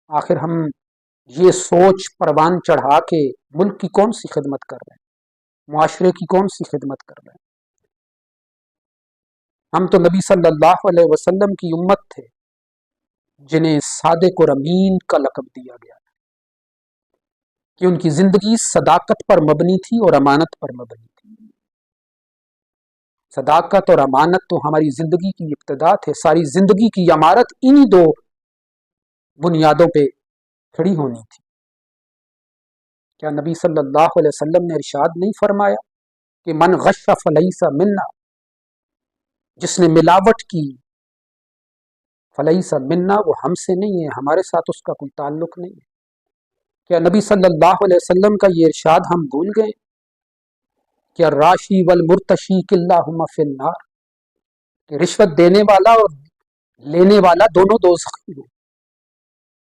آخر ہم یہ سوچ پروان چڑھا کے ملک کی کون سی خدمت کر رہے ہیں، معاشرے کی کون سی خدمت کر رہے ہیں؟ ہم تو نبی صلی اللہ علیہ وسلم کی امت تھے جنہیں صادق اور امین کا لقب دیا گیا کہ ان کی زندگی صداقت پر مبنی تھی اور امانت پر مبنی تھی۔ صداقت اور امانت تو ہماری زندگی کی ابتدا تھے، ساری زندگی کی عمارت انہی دو بنیادوں پہ کھڑی ہونی تھی۔ کیا نبی صلی اللہ علیہ وسلم نے ارشاد نہیں فرمایا کہ من غش فلیس منا، جس نے ملاوٹ کی فلیس منا، وہ ہم سے نہیں ہے، ہمارے ساتھ اس کا کوئی تعلق نہیں ہے۔ کیا نبی صلی اللہ علیہ وسلم کا یہ ارشاد ہم بھول گئے کہ الراشی والمرتشی کلاہما فی النار، کہ رشوت دینے والا اور لینے والا دونوں دوزخی ہیں؟